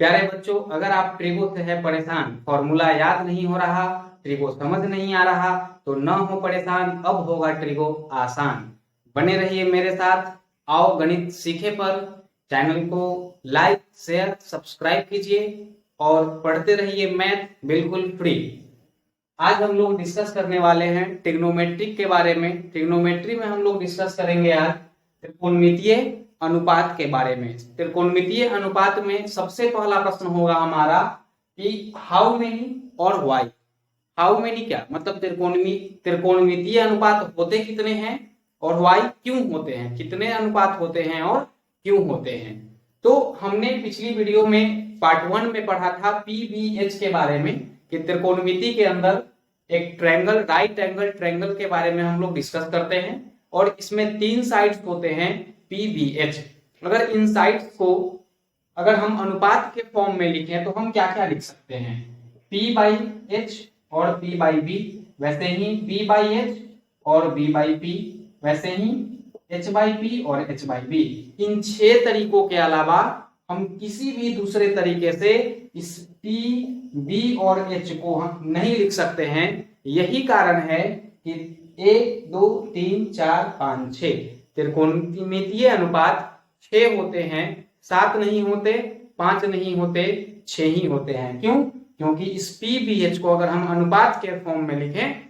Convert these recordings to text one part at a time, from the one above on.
प्यारे बच्चों, अगर आप ट्रिगो से है परेशान, फॉर्मूला याद नहीं हो रहा, ट्रिगो समझ नहीं आ रहा, तो न हो परेशान, अब होगा ट्रिगो आसान। बने रहिए मेरे साथ। आओ गणित सीखे पर चैनल को लाइक शेयर सब्सक्राइब कीजिए और पढ़ते रहिए मैथ बिल्कुल फ्री। आज हम लोग डिस्कस करने वाले हैं ट्रिग्नोमेट्रिक के बारे में। ट्रिग्नोमेट्री में हम लोग डिस्कस करेंगे आज त्रिकोणमितीय अनुपात के बारे में। त्रिकोणमितीय अनुपात में सबसे पहला प्रश्न होगा हमारा कि हाउ मेनी और व्हाई। हाउ मेनी क्या मतलब त्रिकोणमितीय अनुपात होते कितने हैं और व्हाई क्यों होते हैं, कितने अनुपात होते हैं और क्यों होते हैं। तो हमने पिछली वीडियो में पार्ट 1 में पढ़ा था पीबीएच के बारे में कि त्रिकोणमिति के अंदर एक ट्रायंगल, राइट एंगल ट्रायंगल के बारे में हम लोग डिस्कस करते हैं और इसमें 3 साइड्स होते हैं पीबीएच। अगर इन साइड्स को अगर हम अनुपात के फॉर्म में लिखें तो हम क्या क्या लिख सकते हैं, P बाई एच और P बाई बी, वैसे ही B बाई एच और B बाई पी, वैसे ही H बाई पी और H बाई बी। इन 6 तरीकों के अलावा हम किसी भी दूसरे तरीके से इस P, B और H को हम नहीं लिख सकते हैं। यही कारण है कि 1 2 3 4 5 6 त्रिकोणमितीय अनुपात 6 होते हैं, 7 नहीं होते, 5 नहीं होते, 6 ही होते हैं। क्यों? क्योंकि इस पीबीएच को अगर हम अनुपात के फॉर्म में लिखें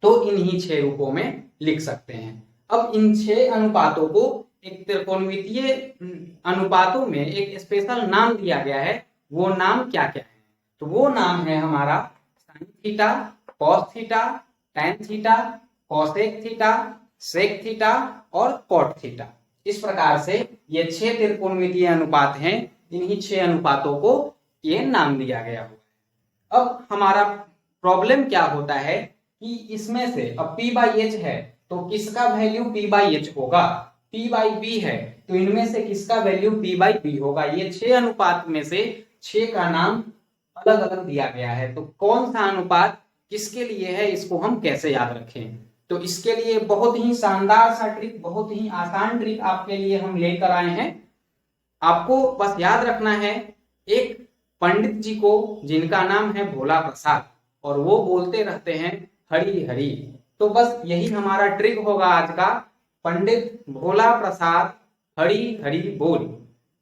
तो इन्हीं 6 रूपों में लिख सकते हैं। अब इन 6 अनुपातों को एक त्रिकोणमितीय अनुपातों में एक स्पेशल नाम दिया गया है। वो नाम क्या क्या है? तो वो नाम है हमारा sine theta, cos theta, tan theta, cosec theta, sec theta और कॉट थीटा। इस प्रकार से ये 6 त्रिकोणमितीय अनुपात हैं। इन्हीं 6 अनुपातों को ये नाम दिया गया हुआ है। अब हमारा प्रॉब्लम क्या होता है कि इसमें से अब P बाई एच है तो किसका वैल्यू P बाई एच होगा, P बाई बी है तो इनमें से किसका वैल्यू P बाई बी होगा। ये 6 अनुपात में से 6 का नाम अलग अलग दिया गया है। तो कौन सा अनुपात किसके लिए है, इसको हम कैसे याद रखें। तो इसके लिए बहुत ही शानदार सा ट्रिक, बहुत ही आसान ट्रिक आपके लिए हम लेकर आए हैं। आपको बस याद रखना है, एक पंडित जी को जिनका नाम है भोला प्रसाद और वो बोलते रहते हैं हरी हरी। तो बस यही हमारा ट्रिक होगा आज का, पंडित भोला प्रसाद हरी हरी बोल।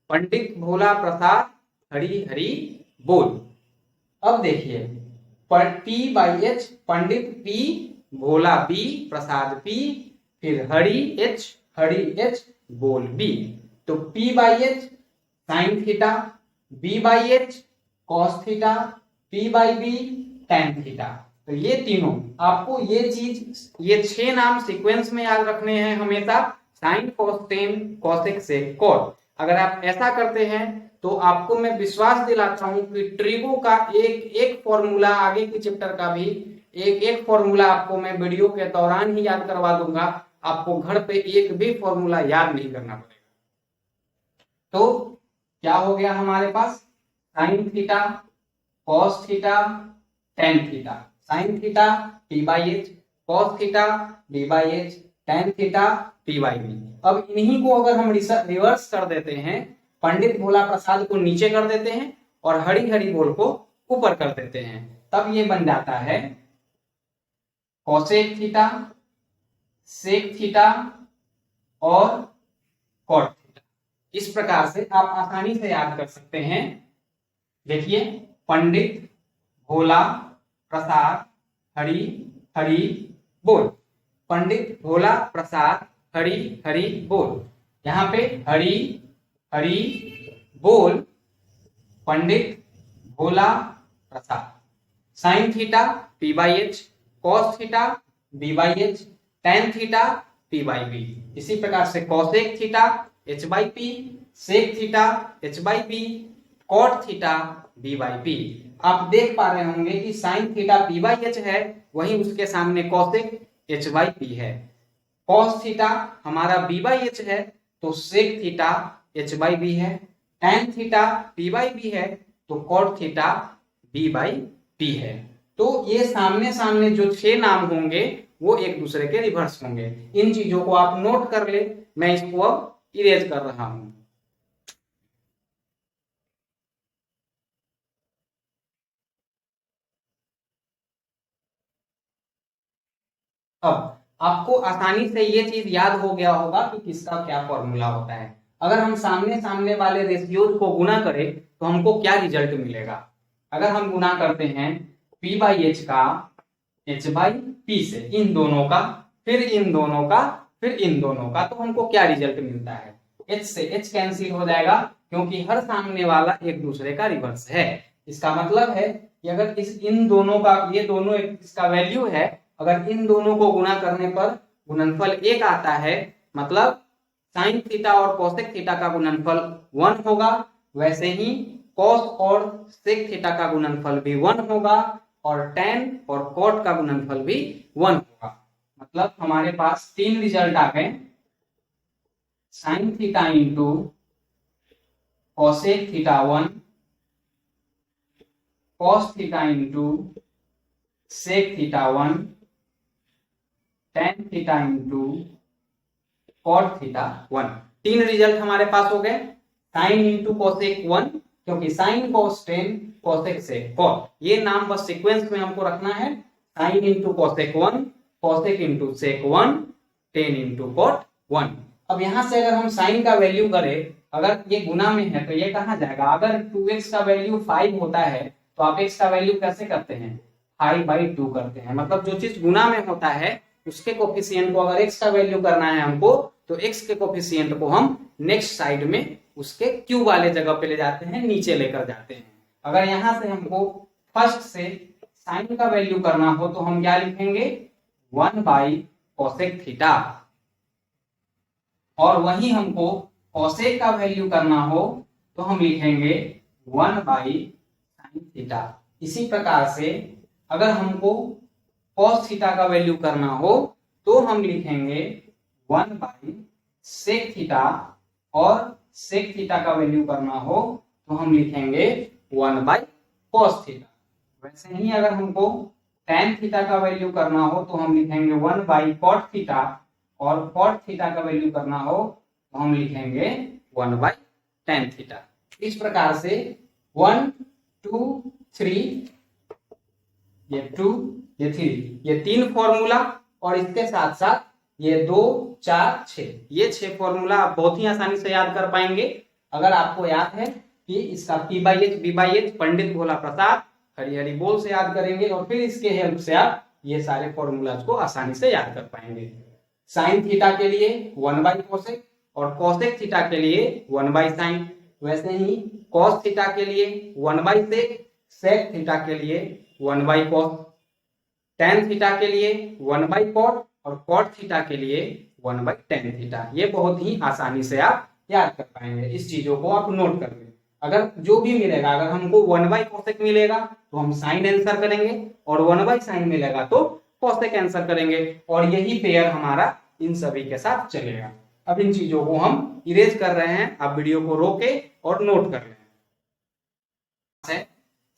पंडित भोला प्रसाद हरी हरी बोल। अब देखिए P by H, Pandit P, Bhola B, Prasad P, फिर हरी H, बोल B। तो P by H sine theta, B by H cos theta, P by B tan theta. तो ये तीनों आपको ये चीज, ये 6 नाम सीक्वेंस में याद रखने हैं हमेशा, sine cos tan cosec sec cot. अगर आप ऐसा करते हैं तो आपको मैं विश्वास दिलाता हूं कि ट्रिगो का एक एक फॉर्मूला, आगे के चैप्टर का भी एक एक फॉर्मूला आपको मैं वीडियो के दौरान ही याद करवा दूंगा। आपको घर पे एक भी फॉर्मूला याद नहीं करना पड़ेगा। तो क्या हो गया हमारे पास, sine theta, cos theta, tan theta. Sine theta P by H, cos theta B by H, tan theta P by B. अब इन्हीं को अगर हम रिवर्स कर देते हैं, पंडित भोला प्रसाद को नीचे कर देते हैं और हरी हरी बोल को ऊपर कर देते हैं, तब ये बन जाता है कोसेक थीटा, सेक थीटा और कॉट थीटा। इस प्रकार से आप आसानी से याद कर सकते हैं। देखिए पंडित भोला प्रसाद हरी हरी बोल, पंडित भोला प्रसाद हरी हरी बोल। यहाँ पे हरी हरी बोल, Pandit Bhola Prasad. Sine theta P by H, cos theta B by H, tan theta P by B. इसी प्रकार से cosec theta H by P, sec theta H by B, cot theta B by P. आप देख पा रहे होंगे कि sine theta P by H है, वहीं उसके सामने कोसेक H बाई पी है। कॉस थीटा हमारा B बाई एच है तो sec theta H by B है। Tan theta P by B है तो cot theta B by P है। तो ये सामने सामने जो 6 नाम होंगे वो एक दूसरे के रिवर्स होंगे। इन चीजों को आप नोट कर ले, मैं इसको अब इरेज कर रहा हूं। अब आपको आसानी से ये चीज याद हो गया होगा कि किसका क्या फॉर्मूला होता है। अगर हम सामने सामने वाले रेशियोज को गुना करें तो हमको क्या रिजल्ट मिलेगा। अगर हम गुना करते हैं P बाई एच का H बाई P से, इन दोनों का, फिर इन दोनों का, फिर इन दोनों का, तो हमको क्या रिजल्ट मिलता है। H से H कैंसिल हो जाएगा क्योंकि हर सामने वाला एक दूसरे का रिवर्स है। इसका मतलब है कि अगर इन दोनों का, ये दोनों इसका वैल्यू है, अगर इन दोनों को गुना करने पर गुणनफल 1 आता है, मतलब साइन थीटा और कोसेक थीटा का गुणनफल 1 होगा, वैसे ही कॉस और सेक थीटा का गुणनफल भी 1 होगा, और टेन और कॉट का गुणनफल भी 1 होगा। मतलब हमारे पास 3 रिजल्ट आ गए, sine theta into cosec theta 1, cos theta into sec theta 1, tan theta into cot theta 1। 3 result हमारे पास हो गए। साइन इंटू कोसेक 1, क्योंकि sine cos tan, cosec sec cot, ये नाम बस सीक्वेंस में हमको रखना है। Sine into cosec 1, cosec into sec 1, tan into cot 1। अब यहां से अगर हम साइन का वैल्यू करें, अगर ये गुना में है तो ये कहां जाएगा। अगर 2x का वैल्यू 5 होता है तो आप x का वैल्यू कैसे करते हैं, 5/2 करते हैं। मतलब जो चीज गुना में होता है उसके कोफिशिएंट को अगर x का वैल्यू करना है हमको, तो x के कोफिशिएंट को हम नेक्स्ट साइड में उसके क्यू वाले जगह पे ले जाते हैं, नीचे लेकर जाते हैं। अगर यहां से हमको फर्स्ट से साइन का वैल्यू करना हो तो हम क्या लिखेंगे, 1/कोसेक थीटा, और वही हमको कोसेक का वैल्यू करना हो तो हम लिखेंगे 1/साइन थीटा। इसी प्रकार से अगर हमको कॉस थीटा का वैल्यू करना हो तो हम लिखेंगे 1/सेक थीटा, और सेक थीटा का वैल्यू करना हो तो हम लिखेंगे 1/कॉस थीटा। वैसे ही अगर हमको टेन थीटा का वैल्यू करना हो तो हम लिखेंगे 1/कॉट थीटा, और कॉट थीटा का वैल्यू करना हो तो हम लिखेंगे 1/टेन थीटा। इस प्रकार से 1, 2, 3, ये 2, ये 3, ये 3 फॉर्मूला, और इसके साथ साथ ये 2, 4, 6, ये 6 फॉर्मूला आप बहुत ही आसानी से याद कर पाएंगे। अगर आपको याद है कि इसका P/H, B/H पंडित भोला प्रसाद हरी हरी बोल से याद करेंगे, और फिर इसके हेल्प से आप ये सारे फॉर्मूलाज को आसानी से याद कर पाएंगे। साइन थीटा के लिए 1/कोसेक, और कोसेक थीटा के लिए 1/साइन, वैसे ही कॉस थीटा के लिए 1/सेक, सेक थीटा के लिए 1/कॉस, टेन थीटा के लिए 1/कॉट, और कॉट थीटा के लिए 1/टेन थीटा। ये बहुत ही आसानी से आप याद कर पाएंगे। इस चीजों को आप नोट कर लें। अगर जो भी मिलेगा, अगर हमको 1/कोसेक मिलेगा तो हम साइन आंसर करेंगे, और 1/साइन मिलेगा तो कोसेक आंसर करेंगे, और यही पेयर हमारा इन सभी के साथ चलेगा। अब इन चीजों को हम इरेज कर रहे हैं, आप वीडियो को रोके और नोट कर लें।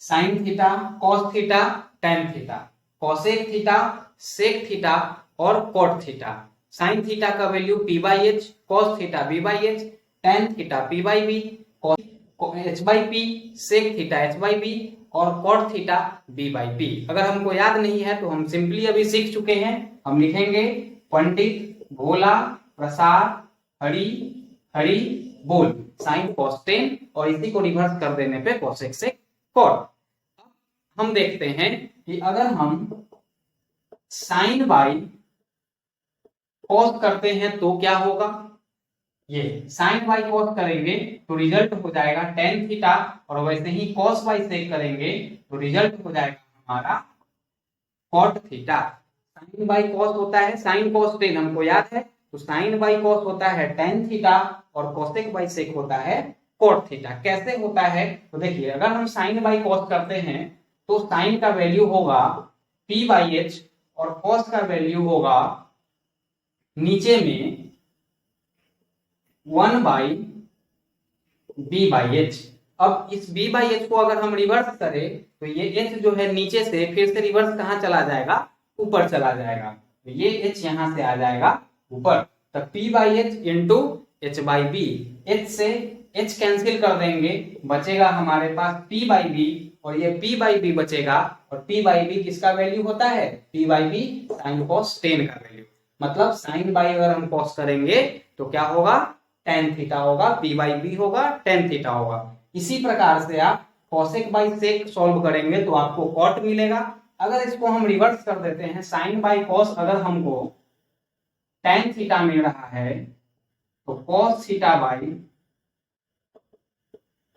Sine theta, cos theta, tan theta, cosec theta, sec theta और कॉट थीटा। साइन थीटा का value P/H, cos theta B/H, tan theta P/B, H/P, sec theta H/B और कॉट थीटा B/P। अगर हमको याद नहीं है तो हम सिंपली अभी सीख चुके हैं, हम लिखेंगे पंडित भोला प्रसाद हरी हरी बोल, साइन कॉस टेन, और इसी को रिवर्स कर देने पे कोसेक सेक कॉट। हम देखते हैं कि अगर हम साइन बाई कॉस करते हैं तो क्या होगा। ये साइन बाई कॉस करेंगे तो रिजल्ट हो जाएगा टेन थीटा, और वैसे ही कॉस बाई सेक करेंगे तो रिजल्ट हो जाएगा हमारा cot theta. Sine by cos होता है, साइन कॉस टेन हमको याद है, तो साइन बाई कॉस होता है टेन थीटा, और कोसेक बाई सेक होता है कॉट थीटा। कैसे होता है तो देखिए, अगर हम साइन बाई कॉस करते हैं तो साइन का वैल्यू होगा P/H, और कॉस का वैल्यू होगा नीचे में 1/B/H। अब इस B/H को अगर हम रिवर्स करें तो ये H जो है नीचे से फिर से रिवर्स कहां चला जाएगा, ऊपर चला जाएगा, तो ये H यहां से आ जाएगा ऊपर। तो P/H इंटू H/B, H से H कैंसिल कर देंगे, बचेगा हमारे पास P/B, और ये p बाई बी बचेगा, और p बाई बी किसका वैल्यू होता है, p by B sine cos tan का वैल्यू, मतलब साइन बाई अगर हम कॉस करेंगे तो क्या होगा, टेन थीटा होगा, p बाई बी होगा, टेन थीटा होगा। इसी प्रकार से आप कॉसेक बाई सेक सॉल्व करेंगे तो आपको कॉट मिलेगा। अगर इसको हम रिवर्स कर देते हैं, साइन बाई कॉस अगर हमको टेन थीटा मिल रहा है तो cos theta by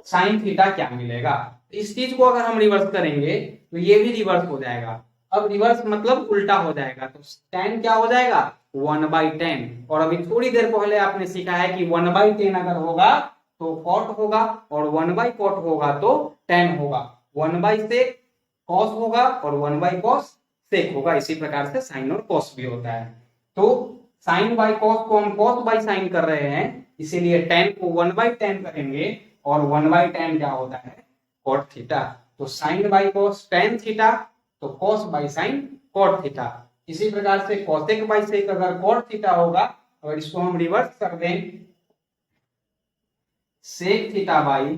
sine theta क्या मिलेगा। इस चीज को अगर हम रिवर्स करेंगे तो ये भी रिवर्स हो जाएगा। अब रिवर्स मतलब उल्टा हो जाएगा, तो टेन क्या हो जाएगा, 1/10। और अभी थोड़ी देर पहले आपने सीखा है कि 1/10 अगर होगा तो कॉट होगा, और 1/कॉट होगा तो टेन होगा। 1/सेक कॉस होगा और 1/कॉस सेक होगा। इसी प्रकार से साइन और कॉस भी होता है। तो साइन बाई कॉस को हम कॉस बाई साइन कर रहे हैं, इसीलिए टेन को 1/10 करेंगे, और 1/10 क्या होता है, कॉट थीटा। तो sine by cos tan theta, तो cos by sine cot theta. इसी प्रकार से कॉसेक बाई सेक अगर कॉट थीटा होगा, और इसको हम रिवर्स कर दें, sec theta by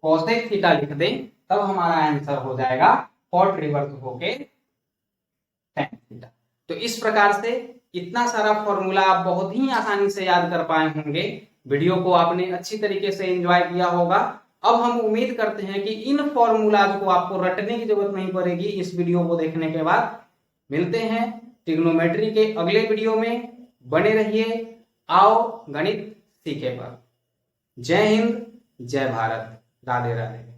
cosec theta लिख दें, तब हमारा आंसर हो जाएगा कॉट रिवर्स होके टेन थीटा। तो इस प्रकार से इतना सारा फॉर्मूला आप बहुत ही आसानी से याद कर पाए होंगे। वीडियो को आपने अच्छी तरीके से एंजॉय किया होगा। अब हम उम्मीद करते हैं कि इन फॉर्मूलाज को आपको रटने की जरूरत नहीं पड़ेगी इस वीडियो को देखने के बाद। मिलते हैं ट्रिग्नोमेट्री के अगले वीडियो में। बने रहिए आओ गणित सीखे पर। जय हिंद, जय भारत, राधे राधे।